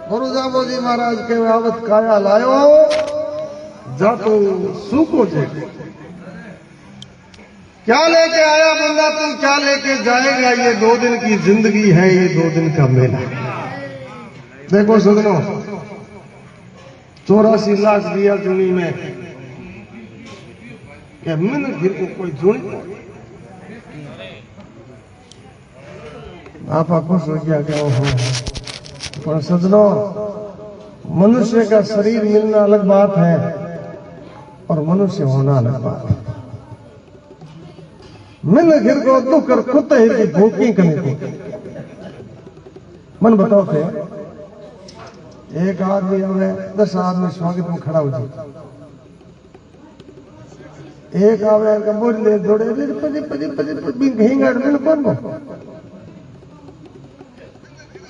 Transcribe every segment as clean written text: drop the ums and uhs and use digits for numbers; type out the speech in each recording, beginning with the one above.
गुरु जामोजी महाराज के आवत काया लायो जातो सूको जे क्या लेके आया बंदा, तू क्या लेके जाएगा। ये 2 दिन की जिंदगी है, ये 2 दिन का मेला। देखो सजनों, 84 लाख दिया चुनी में क्या मन फिर को कोई जुड़ी आप खुश हो गया क्या हो। पर सजनों, मनुष्य का शरीर मिलना अलग बात है और मनुष्य होना अलग बात है। मिल गिर को दुख कर खुद ही की भूखी करने को मन बताओ थे। एक आदमी आवे 10 आदमी स्वागत में खड़ा हो जाए। एक आवे का बोल ले जोड़े पजी पजी पजी पजी घींगड़ मिल कौन को।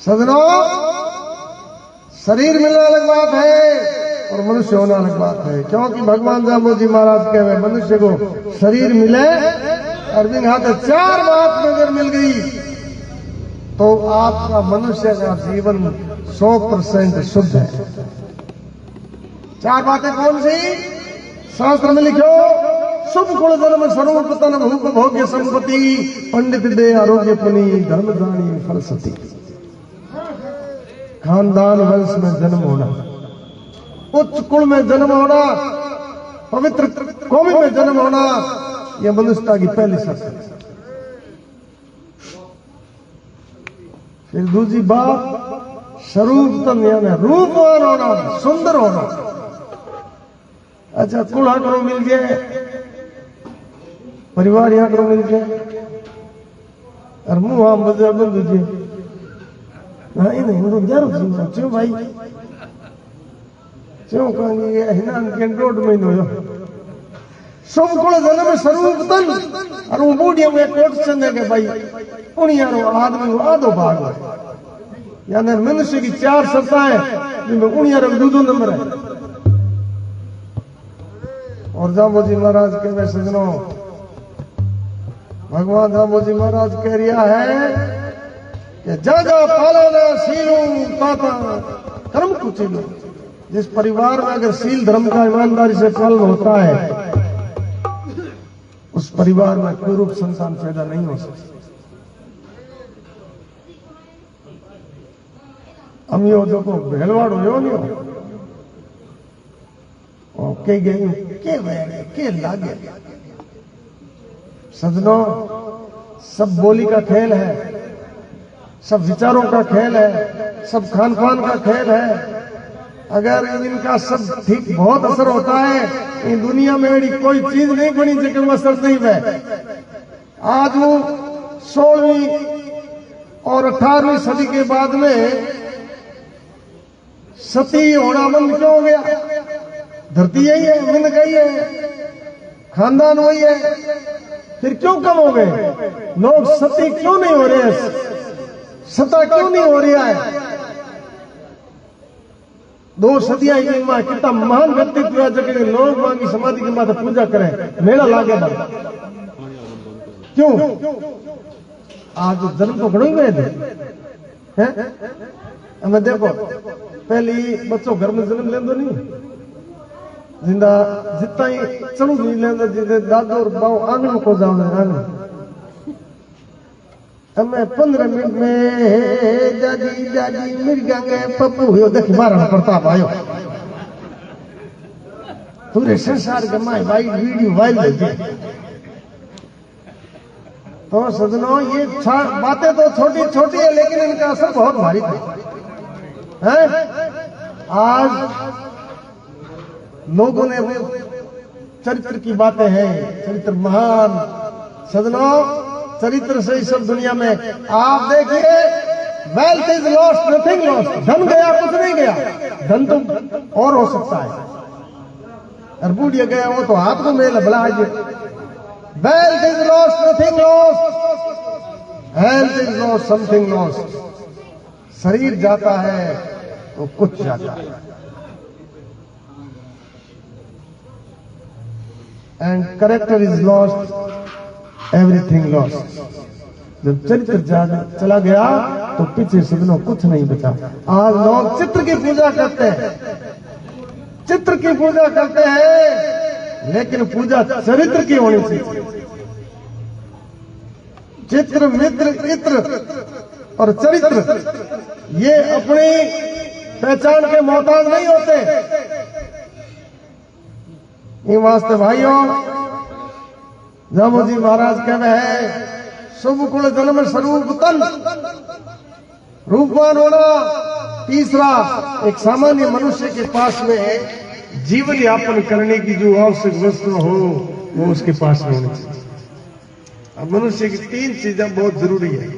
सजनों, शरीर मिलना अलग बात है और मनुष्य होना अलग बात है। क्योंकि भगवान जामोजी महाराज कहे हुए मनुष्य को शरीर मिले अरविंद हाथ 4 बात नजर मिल गई तो आपका मनुष्य का जीवन 100% शुद्ध है। 4 बातें कौन सी? शास्त्र में लिखो, शुभ गुण जन्म स्वरूप तन भूप भोग्य संपत्ति, पंडित दे आरोग्य पुनि, धर्म दानी फलसती। खानदान वंश में जन्म होना, उच्च कुल में जन्म होना, पवित्र कौमी में जन्म होना, यह मनुष्यता की पहली शर्त है। फिर दूसरी बात, स्वरूप तन यानी रूपवान होना, सुंदर होना। अच्छा, कुल आंकड़ों मिल गए, परिवार आंकड़ों मिल गए और मुंह आम बजा बंद दीजिए नहीं तो जरूर जीवन क्यों भाई क्यों कहेंगे हिनान के रोड में नो सब को जन्म स्वरूप तन और वो बूढ़िया में क्वेश्चन है कि भाई उनियारो आदमी को आधो भाग है यानी मनुष्य की 4 सत्ताएं जिनमें उनियारो दूसरा नंबर है। और जामोजी महाराज के वे सजनों, भगवान जामोजी महाराज कह रिया है कि जा पालना सीलू ताता कर्म कुचीलू। जिस परिवार में अगर सील धर्म का ईमानदारी से पालन होता है उस परिवार में कोई रूप संतान पैदा नहीं हो सकती। हम यो देखो भेलवाड़ हो नहीं हो के गई के लागे। सजनों, सब बोली का खेल है, सब विचारों का खेल है, सब खान पान का खेल है। अगर इनका सब ठीक बहुत असर होता है, इन दुनिया में ऐसी कोई चीज नहीं बनी जिसका वो असर नहीं है। आज वो 16वीं और 18वीं सदी के बाद में सती होना बंद क्यों हो गया? धरती यही है, मिल गई है, खानदान वही है, फिर क्यों कम हो गए? लोग सती क्यों नहीं हो रहे? सता क्यों नहीं हो रहा है? 2 सदियां की मां कितना महान व्यक्तित्व है जगह लोग मां की समाधि की माता पूजा करें, मेला लागे बंद क्यों? आज जन्म तो घड़ो ही गए थे। हमें देखो पहली बच्चों घर में जन्म लेंदो नहीं जिंदा जितना ही चढ़ू नहीं लेंदा जिसे दादो और बाऊ आंगन को जाओ आंगन हमें 15 मिनट में दादी दादी मिर्गा गए पप्पू हुए देख महाराणा प्रताप आयो पूरे संसार के माए भाई वीडियो वायरल हो। तो सजनों, ये बातें तो छोटी छोटी है लेकिन इनका असर बहुत भारी था। आज लोगों ने चरित्र की बातें हैं, चरित्र महान। सजनों, चरित्र से ही सब दुनिया में आप देखिए, wealth is lost nothing lost. धन गया कुछ नहीं गया, धन तो और हो सकता है, और बूढ़िया गया वो तो हाथ को मेल भला। Wealth is lost nothing lost, health is lost something lost. शरीर जाता है तो कुछ जाता है, and character is lost, everything lost. जब चरित्र चला गया तो पीछे सदनों कुछ नहीं बचा। आज लोग चित्र की पूजा करते हैं, चित्र की पूजा करते हैं, लेकिन पूजा चरित्र की होनी चाहिए। चित्र, मित्र, इत्र और चरित्र ये अपनी पहचान के मोहताज नहीं होते। इन वास्ते भाइयों, जामोजी महाराज कह रहे हैं, शुभ कुल जन्म स्वरूप तन, रूपवान होना। तीसरा, एक सामान्य मनुष्य के पास में जीवन यापन करने की जो आवश्यक वस्तु हो वो उसके पास में होनी चाहिए। अब मनुष्य की 3 चीजें बहुत जरूरी है।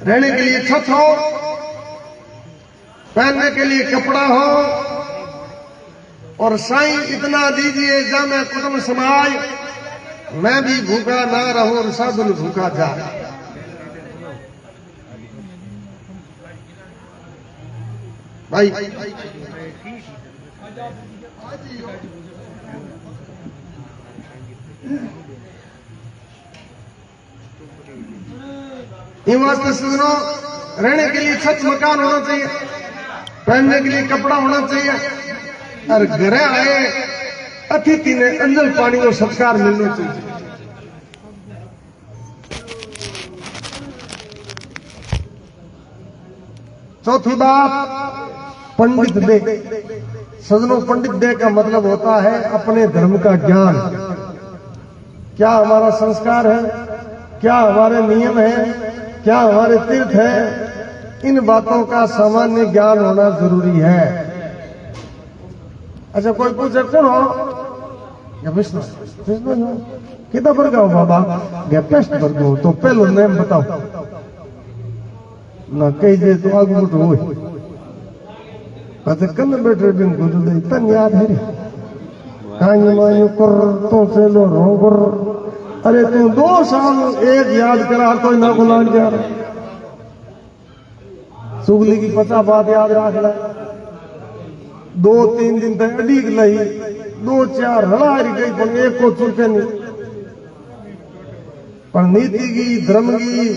रहने के लिए छत हो, पहनने के लिए कपड़ा हो, और साईं इतना दीजिए जामे कुटुंब समाज, मैं भी भूखा ना रहूं और साधु भूखा जाए। भाई इन वास्ते सुनो, रहने के लिए छत मकान होना चाहिए, पहनने के लिए कपड़ा होना चाहिए, और घर आए अतिथि ने अंजल पानी और सत्कार मिलना चाहिए। चौथी बात, पंडित दे। सजनों, पंडित दे का मतलब होता है अपने धर्म का ज्ञान। क्या हमारा संस्कार है, क्या हमारे नियम है, क्या हमारे तीर्थ है, इन बातों का सामान्य ज्ञान होना जरूरी है। अच्छा, कोई पूछे कौन हो? या विष्णु? विष्णु कितना वर्ग हो बाबा? या पेस्ट वर्ग हो? तो पहलो नेम बताओ ना, कही दे तो आग मुठ हो। अच्छा, कल बैठे दिन को जो तन याद है रे, कानी मानी कर तो से लो रोगर। अरे तू 2 साल एक याद करा तो ना बुला जा रहा। सुगली की 50 बात याद रख ले, 2-3 दिन तक अड़ीक लही, 2-4 हड़ारी गई, पर एक को चुके नहीं। पर नीति की, धर्म की,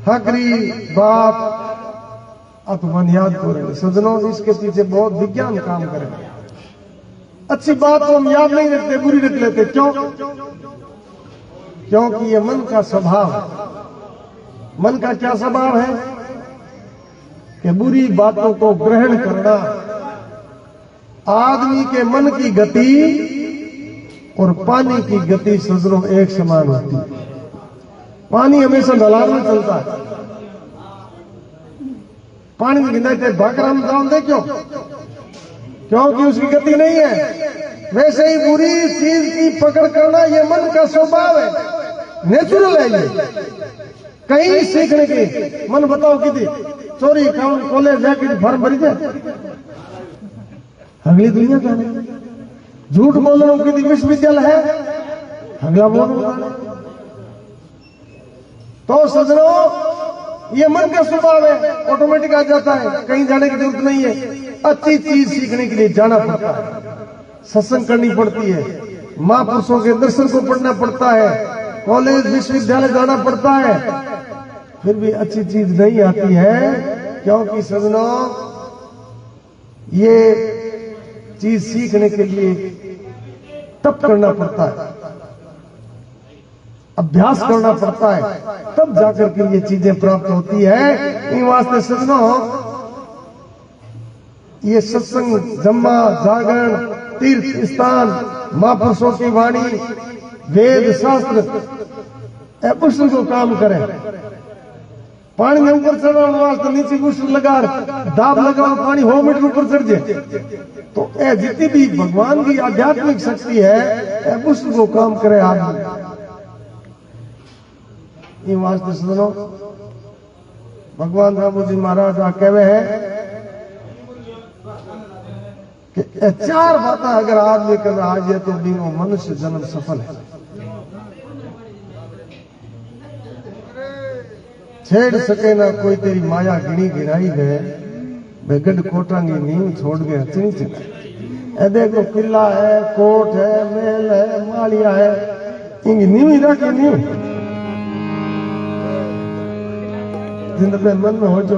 हकरी बात अपन याद करेंगे। सजनों, इसके पीछे बहुत विज्ञान काम करेंगे। अच्छी बात तो हम याद नहीं रखते, बुरी रख लेते। क्यों? क्योंकि ये मन का स्वभाव है। मन का क्या स्वभाव है कि बुरी बातों को ग्रहण करना। आदमी के मन की गति और पानी की गति सजनों एक समान होती है। पानी हमेशा ढलान में चलता है। पानी में गिनते भागराम जान दे, क्यों? क्योंकि उसकी गति नहीं है। वैसे ही बुरी चीज की पकड़ करना ये मन का स्वभाव है, नेचुरल है। ये कहीं सीखने की मन बताओ कितनी चोरी काम कॉलेज जाके फॉर्म भरी जाए, अगली दुनिया का झूठ बोलना कितनी विश्वविद्यालय है, अगला बोलना। तो सजनों, ये मन का स्वभाव है, ऑटोमेटिक आ जाता है, कहीं जाने की जरूरत नहीं है। अच्छी चीज सीखने के लिए जाना पड़ता है, सत्संग करनी पड़ती है, महापुरुषों के दर्शन को पढ़ना पड़ता है, कॉलेज विश्वविद्यालय जाना पड़ता है, फिर भी अच्छी चीज नहीं आती है। क्योंकि सजनों, ये चीज सीखने के लिए तप करना पड़ता है, अभ्यास करना पड़ता है, तब जाकर के ये चीजें प्राप्त होती है। इन वास्ते सजनों, ये सत्संग, जम्मा, जागरण, तीर्थ स्थान, महापुरुषों की वाणी, वेद शास्त्र पुष्ट को काम करें। पानी में ऊपर चढ़ने वास्ते नीचे पुष्ट लगा, दाब लगाओ, पानी 100 मीटर ऊपर चढ़ जाए। तो ये जितनी भी भगवान की आध्यात्मिक शक्ति है, पुष्ट को काम करे आदमी। ये वास्ते सुनो, भगवान रामजी महाराज कहवे हैं कि 4 बातें अगर आदमी कर आ जाए तो भी वो मनुष्य जन्म सफल है। छेड़ सके ना कोई तेरी माया गिनी गिनाई गए, बेगड कोटांगी नींव छोड़ गया चिनी चिना। ए देखो, किला है, कोट है, महल है, मालिया है, इंगी नींव ही रखी नींव। जिंद में मन में हो जो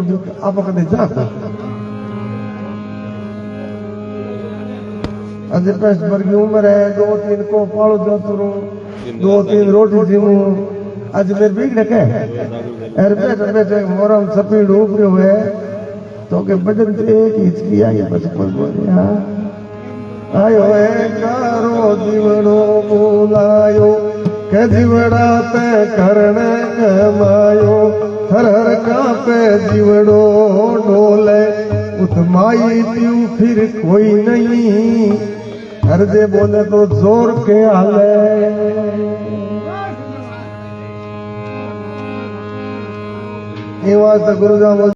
आप कदे जा अज पैस वर्गी उम्र है 2-3 को पालो जातो रो 2-3 रोटी जीमू आज मेरे बीक रखे अरे बैठे बैठे मोरम सपीड़ ऊपर हुए तो के बदन से एक हिचकी आई बस कोई बोले हाँ आयो है कारो जीवनो बोलायो के जीवड़ा पे करने कमायो हर हर कापे जीवड़ो डोले उतमाई पीऊ फिर कोई नहीं हर दे बोले तो जोर के हाले ये वास्ता गुरु